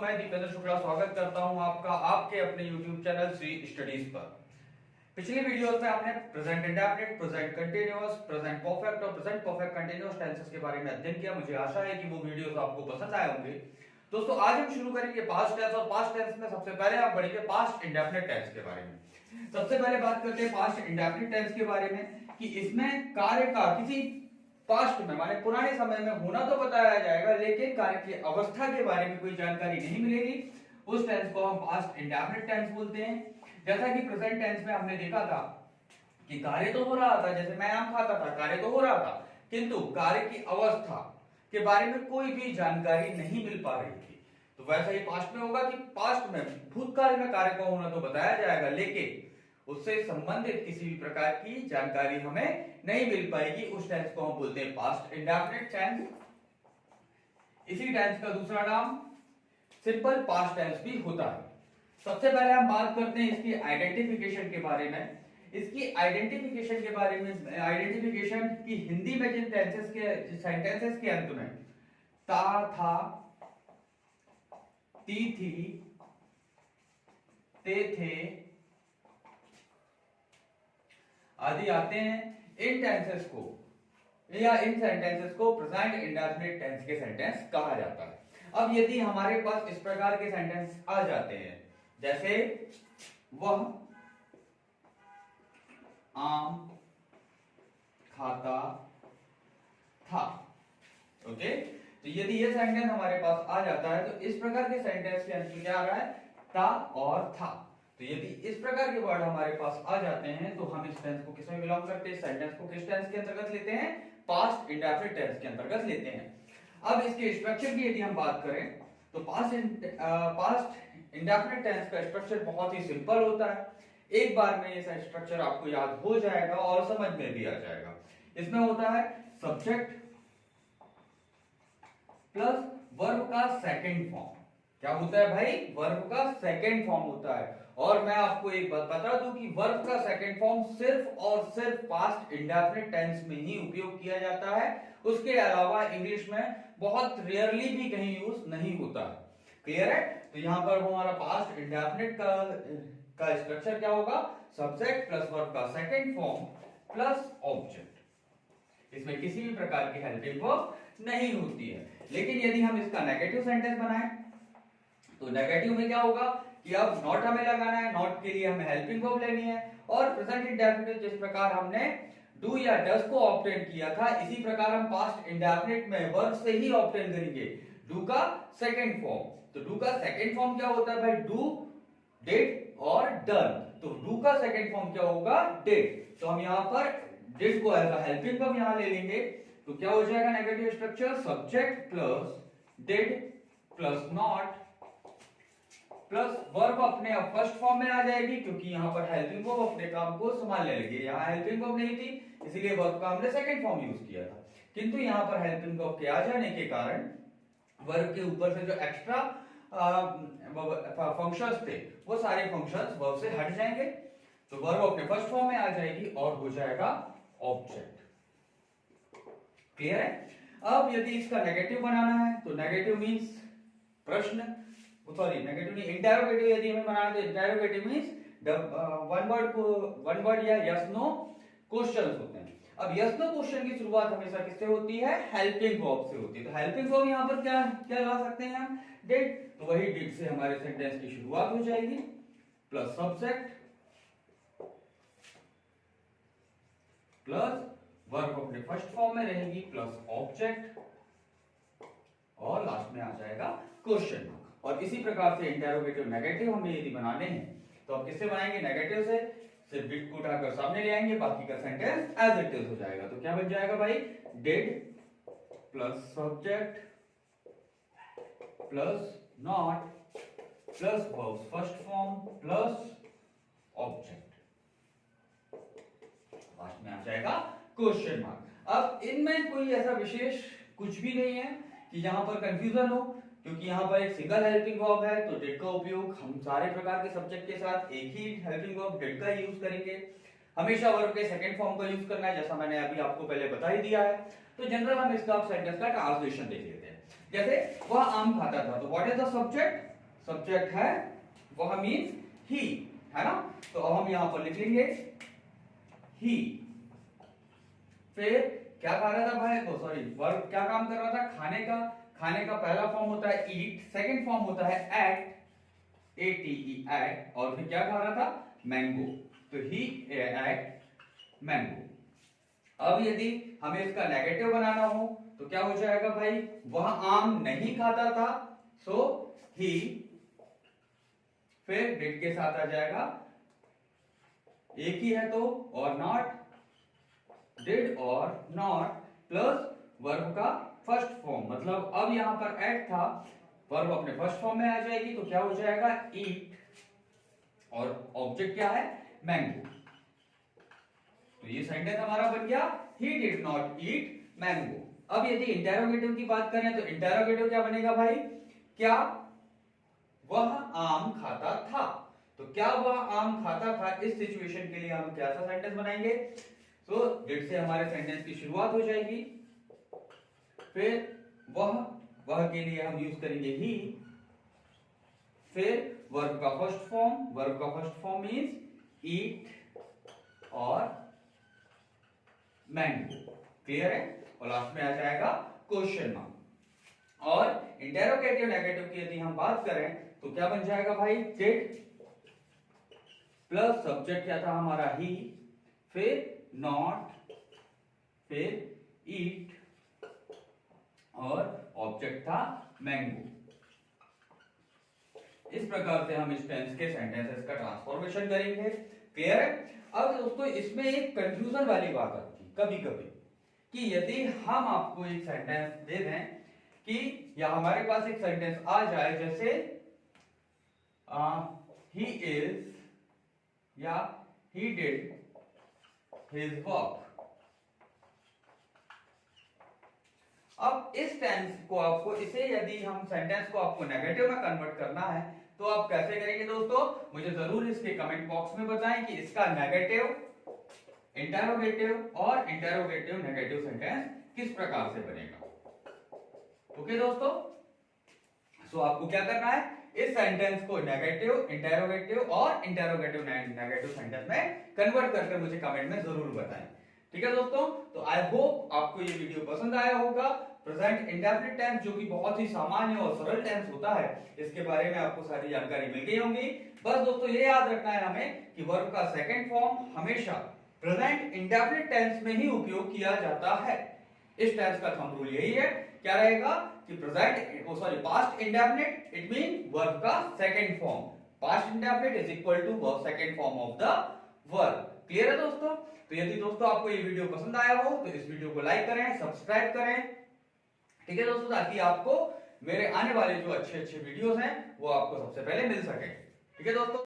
मैं दीपेंद्र शुक्ला स्वागत करता हूं आपका आपके अपने YouTube चैनल श्री स्टडीज पर। पिछली वीडियोस में आपने present indefinite, present continuous, present perfect और प्रेजेंट परफेक्ट कंटीन्यूअस टेंसेस के बारे में अध्ययन किया। मुझे आशा है कि वो वीडियोस आपको पसंद आए होंगे। दोस्तों आज हम शुरू करेंगे पास्ट टेंस और पास्ट टेंस में सबसे पहले आप बढ़ेंगे पास्ट इंडेफिनिट टेंस के बारे में। सबसे पहले बात करते हैं पास्ट इंडेफिनिट टेंस के बारे में कि इसमें कार्य का किसी पास्ट में माने पुराने समय में होना तो बताया जाएगा, लेकिन कार्य की अवस्था के बारे में कोई जानकारी नहीं मिलेगी। उस टेंस को हम पास्ट इंडेफिनिट टेंस बोलते हैं। जैसा कि प्रेजेंट टेंस में हमने देखा था कि कार्य तो हो रहा था, जैसे मैं आम खाता था, कार्य तो हो रहा था, किंतु कार्य की अवस्था के बारे में कोई भी जानकारी नहीं मिल पा रही थी। तो वैसा ही पास्ट में होगा कि पास्ट में भूतकाल में कार्य को होना तो बताया जाएगा, लेकिन उससे संबंधित किसी भी प्रकार की जानकारी हमें नहीं मिल पाएगी। उस टेंस को हम बोलते हैं पास्ट इंडेफिनिट टेंस। इसी टेंस का दूसरा नाम सिंपल पास्ट टेंस भी होता है। सबसे पहले हम बात करते हैं इसकी आइडेंटिफिकेशन के बारे में। इसकी आइडेंटिफिकेशन के बारे में, आइडेंटिफिकेशन की हिंदी में जिन टेंसेस के सेंटेंसेस के अंत में था, थी, ते थे आदि आते हैं, इन टेंसेस को या इन सेंटेंसेस को प्रेजेंट इंडेफिनिट टेंस के सेंटेंस कहा जाता है। अब यदि हमारे पास इस प्रकार के सेंटेंस आ जाते हैं, जैसे वह आम खाता था, ओके, तो यदि ये सेंटेंस हमारे पास आ जाता है तो इस प्रकार के सेंटेंस के अंत में क्या आ रहा है, था और था। तो यदि इस प्रकार के वर्ड हमारे पास आ जाते हैं तो हम इस टेंस को किसमें बिलोंग करते हैं, इंटेंस को किस टेंस के अंतर्गत लेते हैं, पास्ट इंडेफिनिट टेंस के अंतर्गत लेते हैं। अब इसके स्ट्रक्चर की यदि हम बात करें तो पास्ट इंडेफिनिट टेंस का स्ट्रक्चर बहुत ही सिंपल होता है। एक बार में ये स्ट्रक्चर आपको याद हो जाएगा और समझ में भी आ जाएगा। इसमें होता है सब्जेक्ट प्लस वर्ब का सेकंड फॉर्म। क्या होता है भाई, वर्ब का सेकंड फॉर्म होता है। और मैं आपको एक बात बता दूं कि वर्ब का सेकंड फॉर्म सिर्फ और सिर्फ पास्ट इंडेफिनिट टेंस में ही उपयोग किया जाता है। उसके अलावा इंग्लिश में बहुत रेयरली भी कहीं यूज नहीं होता है। क्लियर है? तो यहां पर हमारा पास्ट इंडेफिनिट का स्ट्रक्चर क्या होगा, सब्जेक्ट प्लस वर्ब का सेकंड फॉर्म प्लस ऑब्जेक्ट। इसमें किसी भी प्रकार की हेल्पिंग वर्ब नहीं होती है। लेकिन यदि हम इसका नेगेटिव सेंटेंस बनाएं तो नेगेटिव में क्या होगा कि अब नॉट हमें लगाना है, नॉट के लिए हमें हेल्पिंग वर्ब लेनी है। और प्रेजेंट इंडेफिनिट जिस प्रकार हमने डू या डस को ऑब्टेन किया था, इसी प्रकार हम पास्ट इंडेफिनिट में वर्ब से ही ऑब्टेन करेंगे डू का सेकंड फॉर्म। तो डू का सेकंड फॉर्म क्या होता है भाई, डू, डिड और डन। तो डू का सेकंड फॉर्म क्या होगा, डिड। तो हम यहां पर डिड को एज अ हेल्पिंग वर्ब यहां ले लेंगे। तो क्या हो जाएगा negative structure, subject plus did plus not plus verb अपने फर्स्ट फॉर्म में आ जाएगी, क्योंकि यहां पर हेल्पिंग वर्ब अपने काम को संभालने लगी। यहां हेल्पिंग वर्ब नहीं थी, इसीलिए वर्ब का हमने सेकंड फॉर्म यूज किया था। किंतु यहां पर हेल्पिंग वर्ब के आ जाने के कारण वर्ब के ऊपर से जो एक्स्ट्रा फंक्शंस थे वो सारे फंक्शंस वर्ब से हट जाएंगे। तो वर्ब अपने फर्स्ट फॉर्म में आ जाएगी और हो जाएगा ऑब्जेक्ट। क्लियर है? अब यदि इसका नेगेटिव बनाना है तो नेगेटिव मींस प्रश्न, सॉरी नेगेटिव नहीं, इंटरोगेटिव यदि हमें बनाना है तो इंटरोगेटिव मींस वन वर्ड या यस नो क्वेश्चंस होते हैं। अब यस नो क्वेश्चन की शुरुआत हमेशा किससे होती है, हेल्पिंग वर्ब से होती है। तो हेल्पिंग वर्ब यहां पर क्या क्या ला सकते हैं हम, डिड। तो वही डिड से हमारे सेंटेंस की शुरुआत हो जाएगी प्लस सब्जेक्ट प्लस वर्ब अपने फर्स्ट फॉर्म में रहेगी प्लस ऑब्जेक्ट और लास्ट में आ जाएगा क्वेश्चन मार्क। और इसी प्रकार से इंटरोगेटिव नेगेटिव हमें यदि बनाने हैं तो हम किससे बनाएंगे, नेगेटिव से। सिर्फ डिड को उठाकर सामने ले आएंगे, बाकी का सेंटेंस एज इट इज हो जाएगा। तो क्या बन जाएगा भाई, did plus subject plus not plus verb first form plus object, last में आ जाएगा क्वेश्चन मार्क। अब इनमें कोई ऐसा विशेष कुछ भी नहीं है कि यहां पर कंफ्यूजन हो, क्योंकि यहां पर एक सिंगल हेल्पिंग वर्ब है। तो डिड का उपयोग हम सारे प्रकार के सब्जेक्ट के साथ एक ही हेल्पिंग वर्ब डिड का यूज करेंगे। हमेशा वर्ब के सेकंड फॉर्म का यूज करना है, जैसा मैंने अभी आपको पहले बता ही दिया है। तो जनरल हम इसका सेंटेंस का ट्रांसलेशन देख लेते हैं। जैसे वह आम खाता था, तो what is the subject, subject है वह मीन्स ही, है ना। तो अब हम यहां पर लिख लेंगे ही। फिर क्या खा रहा था भाई, तो सॉरी वर्ब क्या काम कर रहा था, खाने का। खाने का पहला फॉर्म होता है ईट, सेकंड फॉर्म होता है एट, ATE एट, और फिर क्या खा रहा था, मैंगो। तो ही एट मैंगो। अब यदि हमें इसका नेगेटिव बनाना हो तो क्या हो जाएगा भाई, वह आम नहीं खाता था, सो ही, फिर डिड के साथ आ जाएगा, एक ही है तो, और नॉट, डिड और नॉट प्लस वर्ब का फर्स्ट फॉर्म, मतलब अब यहां पर एट था, वर्ब अपने फर्स्ट फॉर्म में आ जाएगी, तो क्या हो जाएगा, ईट, और ऑब्जेक्ट क्या है, मैंगो। तो ये सेंटेंस हमारा बन गया, he did not eat mango. अब यदि इंटेरोगेटिव की बात करें तो इंटेरोगेटिव क्या बनेगा भाई, क्या वह आम खाता था। तो क्या वह आम खाता था, इस सिचुएशन के लिए हम क्या सा सेंटेंस बनाएंगे, तो डिड से हमारे सेंटेंस की शुरुआत हो जाएगी, फिर वह के लिए हम यूज करेंगे ही, फिर वर्ब का फर्स्ट फॉर्म, वर्ब का फर्स्ट फॉर्म मींस ईट और मैंगो, क्लियर है। और लास्ट में आ जाएगा क्वेश्चन मार्क। और इंटेरोगेटिव नेगेटिव की यदि हम बात करें तो क्या बन जाएगा भाई, डिड प्लस सब्जेक्ट क्या था हमारा ही, फिर नॉट, फिर ईट, और ऑब्जेक्ट था मैंगो। इस प्रकार से हम इस टेंस के सेंटेंसेस का ट्रांसफॉर्मेशन करेंगे, क्लियर है। अब दोस्तों इसमें एक कंफ्यूजन वाली बात आती है कभी कभी, कि यदि हम आपको एक सेंटेंस दे दें कि, या हमारे पास एक सेंटेंस आ जाए जैसे ही इज या ही डिड हिज वर्क। अब इस टेंस को आपको, इसे यदि हम सेंटेंस को आपको नेगेटिव में कन्वर्ट करना है तो आप कैसे करेंगे दोस्तों, मुझे जरूर इसके कमेंट बॉक्स में बताएं कि इसका नेगेटिव, इंटेरोगेटिव और इंटेरोगेटिव नेगेटिव सेंटेंस किस प्रकार से बनेगा। ओके दोस्तों, सो आपको क्या करना है, इस सेंटेंस को नेगेटिव, इंटेरोगेटिव और इंटेरोगेटिव नेगेटिव सेंटेंस में कन्वर्ट करके मुझे कमेंट में जरूर बताएं, ठीक है दोस्तों। तो आई होप आपको ये वीडियो पसंद आया होगा। प्रेजेंट इंडेफिनिट टेंस जो कि बहुत ही सामान्य और सरल टेंस होता है, इसके बारे में आपको सारी जानकारी मिल गई होगी। बस दोस्तों ये याद रखना है हमें कि वर्ब का सेकंड फॉर्म हमेशा प्रेजेंट इंडेफिनिट टेंस में ही उपयोग किया जाता है। इस टेंस का थंब रूल यही है, क्या रहेगा कि past indefinite it mean verb का second form, past indefinite is equal to verb second form of the verb, clear है दोस्तों। तो यदि दोस्तों आपको ये वीडियो पसंद आया हो तो इस वीडियो को लाइक करें, सब्सक्राइब करें, ठीक है दोस्तों, ताकि आपको मेरे आने वाले जो अच्छे अच्छे वीडियोस हैं वो आपको सबसे पहले मिल सके, ठीक है दोस्तों।